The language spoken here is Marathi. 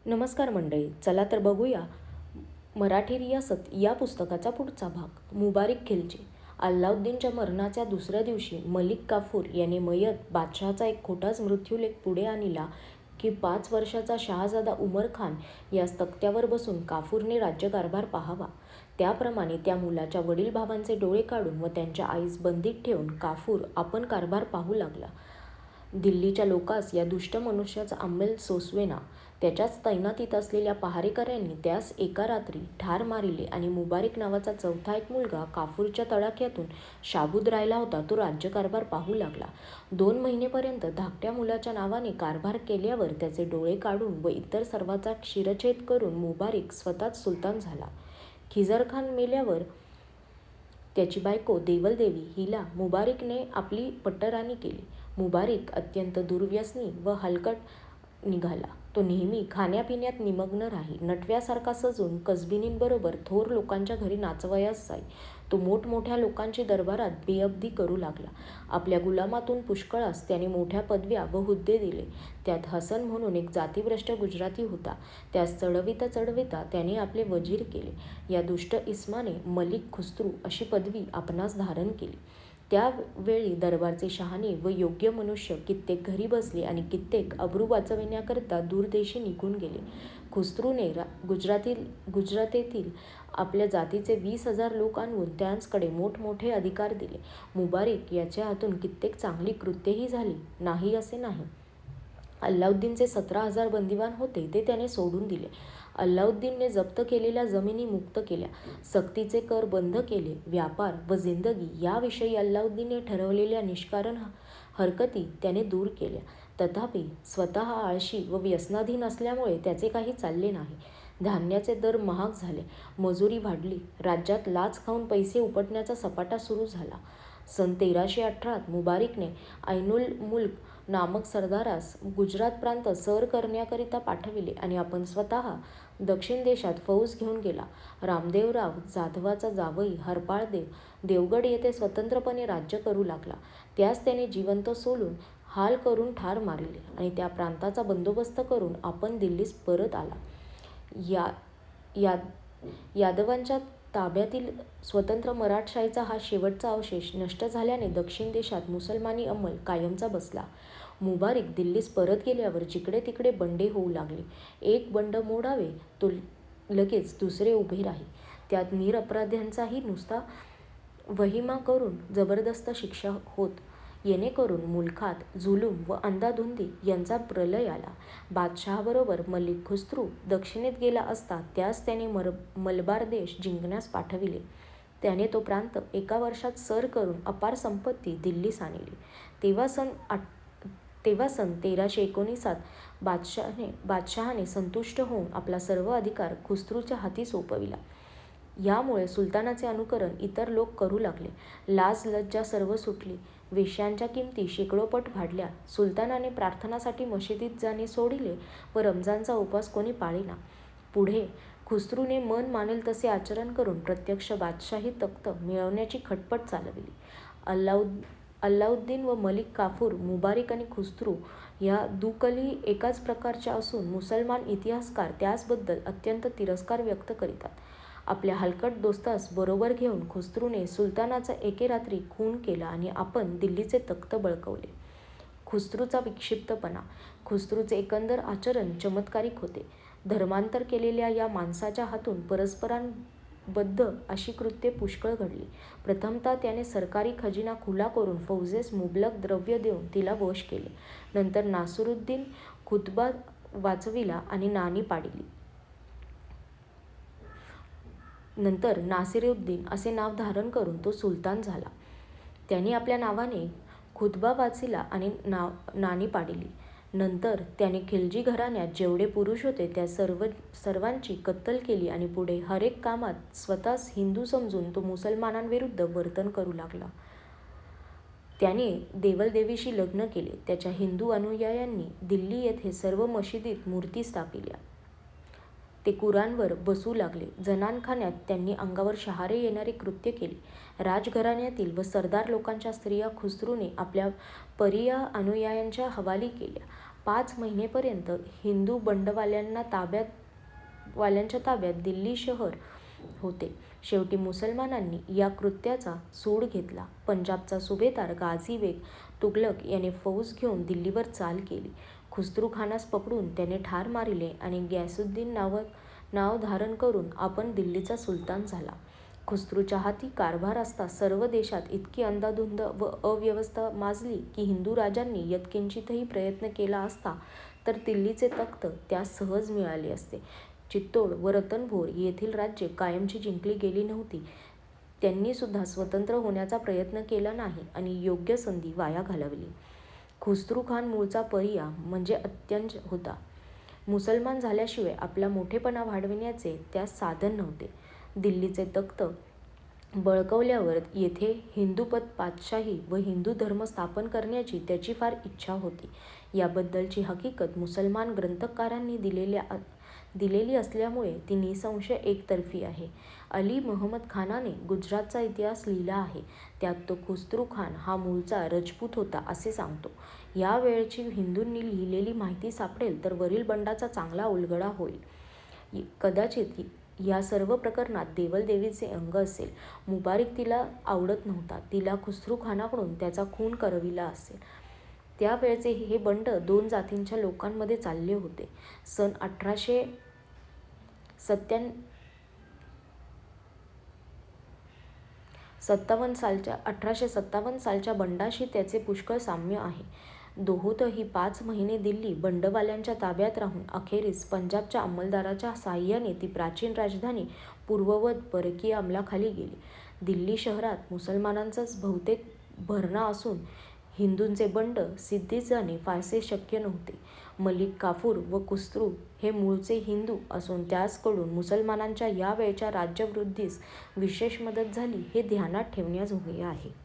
नमस्कार मंडळी, चला तर बघूया मराठी रियासत या पुस्तकाचा पुढचा भाग. मुबारिक खिलजी. अल्लाउद्दीनच्या मरणाच्या दुसऱ्या दिवशी मलिक काफूर याने मय्यत बादशहाचा एक खोटाच मृत्यूलेख पुढे आणला की 5 वर्षाचा शहाजादा उमर खान यास तख्त्यावर बसून काफूरने राज्यकारभार पाहावा. त्याप्रमाणे त्या मुलाच्या वडील भावांचे डोळे काढून व त्यांच्या आईस बंदीत ठेवून काफूर आपण कारभार पाहू लागला. दिल्लीच्या लोकास या दुष्ट मनुष्याचा अंमल सोसवेना. त्याच्याच तैनातीत असलेल्या पहारेकऱ्यांनी त्यास एका रात्री ठार मारिले आणि मुबारिक नावाचा चौथा एक मुलगा काफूरच्या तडाख्यातून शाबूत राहिला होता, तो राज्यकारभार पाहू लागला. 2 महिनेपर्यंत धाकट्या मुलाच्या नावाने कारभार केल्यावर त्याचे डोळे काढून व इतर सर्वांचा शिरच्छेद करून मुबारिक स्वतःच सुलतान झाला. खिजरखान मेल्यावर त्याची बायको देवलदेवी हिला मुबारिकने आपली पट्टराणी केली. मुबारिक अत्यंत दुर्व्यसनी व हलकट निघाला. तो नेहमी खाण्यापिण्यात निमग्न राही. नटव्यासारखा सजून कसबिनींबरोबर थोर लोकांच्या घरी नाचवयास जाई. तो मोठमोठ्या लोकांची दरबारात बेअब्दी करू लागला. आपल्या गुलामातून पुष्कळास त्याने मोठ्या पदव्या व हुद्दे दिले. त्यात हसन म्हणून एक जातीभ्रष्ट गुजराती होता. त्यास चढविता चढविता त्याने आपले वजीर केले. या दुष्ट इस्माने मलिक खुसरू अशी पदवी आपणास धारण केली. त्यावेळी दरबारचे शहाणे व योग्य मनुष्य कित्येक घरी बसले आणि कित्येक अब्रू वाचविण्याकरिता दूरदेशी निघून गेले. खुसरूने गुजरातेतील आपल्या जातीचे 20,000 लोक आणून त्यांकडे मोठमोठे अधिकार दिले. मुबारिक याच्या हातून कित्येक चांगली कृत्येही झाली, नाही असे नाही. अल्लाउद्दीनचे 17,000 बंदिवान होते, ते त्याने सोडून दिले. अल्लाउद्दीनने जप्त केलेल्या जमिनी मुक्त केल्या. सक्तीचे कर बंद केले. व्यापार व जिंदगी याविषयी अल्लाउद्दीनने ठरवलेल्या निष्कारण हरकती त्याने दूर केल्या. तथापि स्वतः आळशी व व्यसनाधीन असल्यामुळे त्याचे काही चालले नाही. धान्याचे दर महाग झाले. मजुरी वाढली. राज्यात लाच खाऊन पैसे उपटण्याचा सपाटा सुरू झाला. सन 1318 मुबारिकने ऐनुल मुल्क नामक सरदारास गुजरात प्रांत सर करण्याकरिता पाठविले आणि आपण स्वतः दक्षिण देशात फौज घेऊन गेला. रामदेवराव जाधवाचा जावई हरपाळदेव देवगड येथे स्वतंत्रपणे राज्य करू लागला. त्यास त्याने जिवंत सोलून हाल करून ठार मारिले आणि त्या प्रांताचा बंदोबस्त करून आपण दिल्लीस परत आला. यादवांच्या ताब्यातील स्वतंत्र मराठशाहीचा हा शेवटचा अवशेष नष्ट झाल्याने दक्षिण देशात मुसलमानी अंमल कायमचा बसला. मुबारिक दिल्लीस परत गेल्यावर जिकडे तिकडे बंडे होऊ लागले. एक बंड मोडावे तो लगेच दुसरे उभे राही. त्यात निरपराध्यांचाही नुसता वहिमा करून जबरदस्त शिक्षा होत. येणेकरून मुलखात जुलूम व अंधाधुंदी यांचा प्रलय आला. बादशहाबरोबर मलिक खुसरू दक्षिणेत गेला असता त्यास त्याने मलबार देश जिंकण्यास पाठविले. त्याने तो प्रांत एका वर्षात सर करून अपार संपत्ती दिल्लीस आणली. तेव्हा सन 1319 बादशहाने संतुष्ट होऊन आपला सर्व अधिकार खुसरूच्या हाती सोपविला. यामुळे सुलतानाचे अनुकरण इतर लोक करू लागले. लाज लज्जा सर्व सुटली. वेश्यांच्या किमती शेकडोपट वाढल्या. सुलतानाने प्रार्थनासाठी मशिदीत जाणे सोडिले व रमजानचा उपवास कोणी पाळेना. पुढे खुसरूने मन मानेल तसे आचरण करून प्रत्यक्ष बादशाही तख्त मिळवण्याची खटपट चालविली. अल्लाउद्दीन व मलिक काफूर, मुबारिक आणि खुसरू या दुकली एकाच प्रकारच्या असून मुसलमान इतिहासकार त्याचबद्दल अत्यंत तिरस्कार व्यक्त करीतात. आपल्या हलकट दोस्तास बरोबर घेऊन खुसरूने सुलतानाचा एके रात्री खून केला आणि आपण दिल्लीचे तख्त बळकावले. खुसरूचा विक्षिप्तपणा. खुसरूचे एकंदर आचरण चमत्कारिक होते. धर्मांतर केलेल्या या माणसाच्या हातून परस्परांबद्ध अशी कृत्ये पुष्कळ घडली. प्रथमतः त्याने सरकारी खजिना खुला करून फौजेस मुबलक द्रव्य देऊन तिला वश केले. नंतर नासिरुद्दीन खुतबा वाचविला आणि नाणी पाडली. नंतर नासिरुद्दीन असे नाव धारण करून तो सुलतान झाला. त्याने आपल्या नावाने खुतबा वाचिला आणि नाणी पाडली. नंतर त्याने खिलजी घराण्यात जेवढे पुरुष होते त्या सर्वांची कत्तल केली आणि पुढे हरेक कामात स्वतःस हिंदू समजून तो मुसलमानांविरुद्ध वर्तन करू लागला. त्याने देवलदेवीशी लग्न केले. त्याच्या हिंदू अनुयायांनी दिल्ली येथे सर्व मशिदीत मूर्ती स्थापिल्या. ते कुराणवर बसू लागले. जनानखान्यात त्यांनी अंगावर शहारे येणारी कृत्य केली. राजघराण्यातील व सरदार लोकांच्या स्त्रिया खुसरूने आपल्या परिया अनुयायांच्या हवाली केल्या. 5 महिनेपर्यंत हिंदू बंडवाल्यांच्या ताब्यात दिल्ली शहर होते. शेवटी मुसलमानांनी या कृत्याचा सूड घेतला. पंजाबचा सुभेदार गाझी बेग तुघलक याने फौज घेऊन दिल्लीवर चाल केली. खुसरू खानास पकडून त्याने ठार मारिले आणि गयासुद्दीन नाव धारण करून आपण दिल्लीचा सुलतान झाला. खुसरूच्या हाती कारभार असता सर्व देशात इतकी अंधाधुंद व अव्यवस्था माजली की हिंदू राजांनी यत्किंचितही प्रयत्न केला असता तर दिल्लीचे तख्त त्यास सहज मिळाले असते. चित्तोड व रतनभोर येथील राज्ये कायमची जिंकली गेली नव्हती. त्यांनी सुद्धा स्वतंत्र होण्याचा प्रयत्न केला नाही आणि योग्य संधी वाया घालवली. खुसरू खान मूळचा परिया म्हणजे अत्यंज होता. मुसलमान झाल्याशिवाय आपला मोठेपणा वाढविण्याचे त्यास साधन नव्हते. दिल्लीचे तख्त बळकवल्यावर येथे हिंदूपद पातशाही व हिंदू धर्म स्थापन करण्याची त्याची फार इच्छा होती. याबद्दलची हकीकत मुसलमान ग्रंथकारांनी दिलेली असल्यामुळे ती निसंशय एकतर्फी आहे. अली महमद खानाने गुजरातचा इतिहास लिहिला आहे. त्यात तो खुसरू खान हा मूळचा रजपूत होता असे सांगतो. या वेळची हिंदूंनी लिहिलेली माहिती सापडेल तर वरील बंडाचा चांगला उलगडा होईल. कदाचित या सर्व प्रकरणात देवलदेवीचे अंग असेल. मुबारिक तिला आवडत नव्हता. तिला खुसरू खानाकडून त्याचा खून करविला असेल. त्यावेळचे हे बंड 2 जातींच्या लोकांमध्ये चालले होते. सन 1857 सालच्या बंडाशी त्याचे पुष्कळ साम्य आहे. दोहोतही 5 महिने दिल्ली बंडवाल्यांच्या ताब्यात राहून अखेरीस पंजाबच्या अंमलदाराच्या साहाय्याने ती प्राचीन राजधानी पूर्ववत परकीय अंमलाखाली गेली. दिल्ली शहरात मुसलमानांचाच बहुतेक भरणा असून हिंदूंचे बंड सिद्धीस जाणे फारसे शक्य नव्हते. मलिक काफूर व खुसरू हे मूळचे हिंदू असून त्यासकडून मुसलमानांच्या या वेळच्या राज्यवृद्धीस विशेष मदत झाली हे ध्यानात ठेवण्याजोगे आहे.